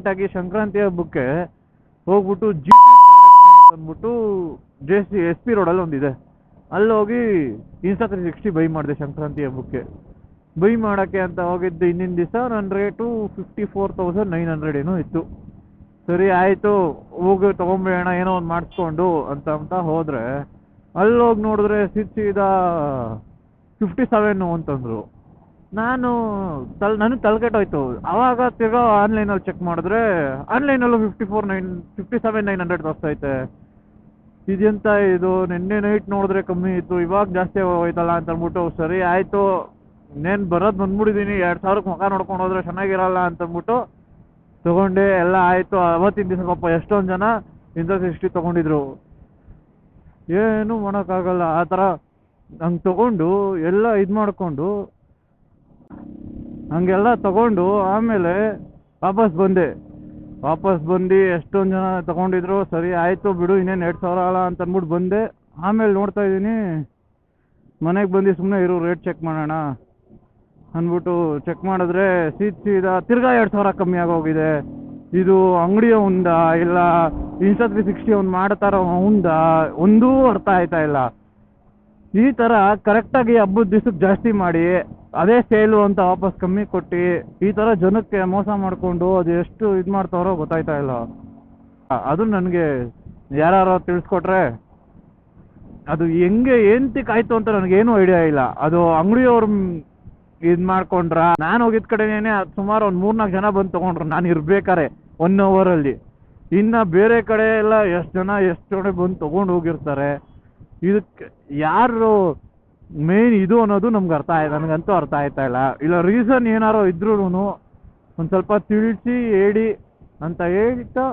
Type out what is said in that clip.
ರೀಸೆಂಟಾಗಿ ಸಂಕ್ರಾಂತಿ ಹಬ್ಬಕ್ಕೆ ಹೋಗ್ಬಿಟ್ಟು ಜಿ ಟಿ ಪ್ರಾಡಕ್ಟ್ಸ್ ಅಂತ ಅಂದ್ಬಿಟ್ಟು ಎಸ್ ಪಿ ರೋಡಲ್ಲಿ ಒಂದಿದೆ, ಅಲ್ಲಿ ಹೋಗಿ Insta360 ಬೈ ಮಾಡಿದೆ ಸಂಕ್ರಾಂತಿ ಹಬ್ಬಕ್ಕೆ. ಬೈ ಮಾಡೋಕ್ಕೆ ಅಂತ ಹೋಗಿದ್ದು ಹಿಂದಿನ ದಿವಸ ನನ್ನ ರೇಟು 54,900 ಏನೋ ಇತ್ತು. ಸರಿ ಆಯಿತು, ಹೋಗಿ ತೊಗೊಂಬೇಡ ಏನೋ ಒಂದು ಮಾಡಿಸ್ಕೊಂಡು ಅಂತ ಹೋದರೆ ಅಲ್ಲಿ ಹೋಗಿ ನೋಡಿದ್ರೆ ಸೀದಾ 57 ಅಂತಂದರು. ನನಗೆ ತಲೆಕೆಟ್ಟೋಯ್ತು. ಆವಾಗ ತಿರ್ಗಾ ಆನ್ಲೈನಲ್ಲಿ ಚೆಕ್ ಮಾಡಿದ್ರೆ ಆನ್ಲೈನಲ್ಲೂ 57,900 ತೋರಿಸ್ತೈತೆ. ಇದೆಂತ ಇದು, ನಿನ್ನೆ ನೈಟ್ ನೋಡಿದ್ರೆ ಕಮ್ಮಿ ಇತ್ತು, ಇವಾಗ ಜಾಸ್ತಿ ಹೋಯ್ತಲ್ಲ ಅಂತ ಅಂದ್ಬಿಟ್ಟು ಸರಿ ಆಯಿತು, ಇನ್ನೇನು ಬಂದ್ಬಿಟ್ಟಿದ್ದೀನಿ, 2,000ಕ್ಕೆ ಮುಖ ನೋಡ್ಕೊಂಡು ಹೋದ್ರೆ ಚೆನ್ನಾಗಿರಲ್ಲ ಅಂತಂದ್ಬಿಟ್ಟು ತೊಗೊಂಡೆ. ಎಲ್ಲ ಆಯಿತು. ಅವತ್ತಿನ ದಿವಸ ಪಾಪ ಎಷ್ಟೊಂದು ಜನ Insta360 ತೊಗೊಂಡಿದ್ರು. ಏನೂ ಮಾಡೋಕ್ಕಾಗಲ್ಲ. ಆ ಥರ ಹಂಗೆ ತೊಗೊಂಡು ಎಲ್ಲ ಇದು ಮಾಡಿಕೊಂಡು ಹಂಗೆಲ್ಲ ತೊಗೊಂಡು ಆಮೇಲೆ ವಾಪಸ್ ಬಂದು ಎಷ್ಟೊಂದು ಜನ ತೊಗೊಂಡಿದ್ರು. ಸರಿ ಆಯಿತು ಬಿಡು, ಇನ್ನೇನು 2,000 ಅಲ್ಲ ಅಂತ ಅಂದ್ಬಿಟ್ಟು ಬಂದೆ. ಆಮೇಲೆ ನೋಡ್ತಾ ಇದ್ದೀನಿ, ಮನೆಗೆ ಬಂದು ಸುಮ್ಮನೆ ಇರು ರೇಟ್ ಚೆಕ್ ಮಾಡೋಣ ಅಂದ್ಬಿಟ್ಟು ಚೆಕ್ ಮಾಡಿದ್ರೆ ಸೀದಾ ತಿರ್ಗಾ 2,000 ಕಮ್ಮಿ ಆಗೋಗಿದೆ. ಇದು ಅಂಗಡಿಯ ಉಂದ ಇಲ್ಲ Insta360 ಅವ್ನು ಮಾಡ್ತಾರ ಉಂದ ಒಂದೂ ಅರ್ಥ ಆಯ್ತಾ ಇಲ್ಲ. ಈ ಥರ ಕರೆಕ್ಟಾಗಿ ಹಬ್ಬದ ದಿವ್ಸಕ್ಕೆ ಜಾಸ್ತಿ ಮಾಡಿ ಅದೇ ಸೇಲು ಅಂತ ವಾಪಸ್ ಕಮ್ಮಿ ಕೊಟ್ಟು ಈ ಥರ ಜನಕ್ಕೆ ಮೋಸ ಮಾಡಿಕೊಂಡು ಅದು ಎಷ್ಟು ಇದು ಮಾಡ್ತಾರೋ ಗೊತ್ತಾಯ್ತಾ ಇಲ್ಲ. ಅದು ನನಗೆ ಯಾರು ತಿಳಿಸ್ಕೊಟ್ರೆ ಅದು ಹೆಂಗೆ ಏಂತಿಕಾಯ್ತು ಅಂತ ನನಗೇನು ಐಡಿಯಾ ಇಲ್ಲ. ಅದು ಅಂಗಡಿಯವ್ರು ಇದು ಮಾಡ್ಕೊಂಡ್ರ, ನಾನು ಹೋಗಿದ್ದ ಕಡೆನೇ ಸುಮಾರು ಒಂದು 3-4 ಜನ ಬಂದು ತೊಗೊಂಡ್ರು ನಾನು ಇರ್ಬೇಕಾರೆ 1 ಅವರಲ್ಲಿ. ಇನ್ನು ಬೇರೆ ಕಡೆ ಎಲ್ಲ ಎಷ್ಟು ಜನ ಬಂದು ತೊಗೊಂಡು ಹೋಗಿರ್ತಾರೆ. ಇದಕ್ಕೆ ಯಾರು ಮೇನ್ ಇದು ಅನ್ನೋದು ನನಗಂತೂ ಅರ್ಥ ಆಯ್ತಾ ಇಲ್ಲ ರೀಸನ್ ಏನಾರೋ ಇದ್ರೂ ಒಂದು ಸ್ವಲ್ಪ ತಿಳಿಸಿ ಹೇಳಿ ಅಂತ ಹೇಳ್ತಾ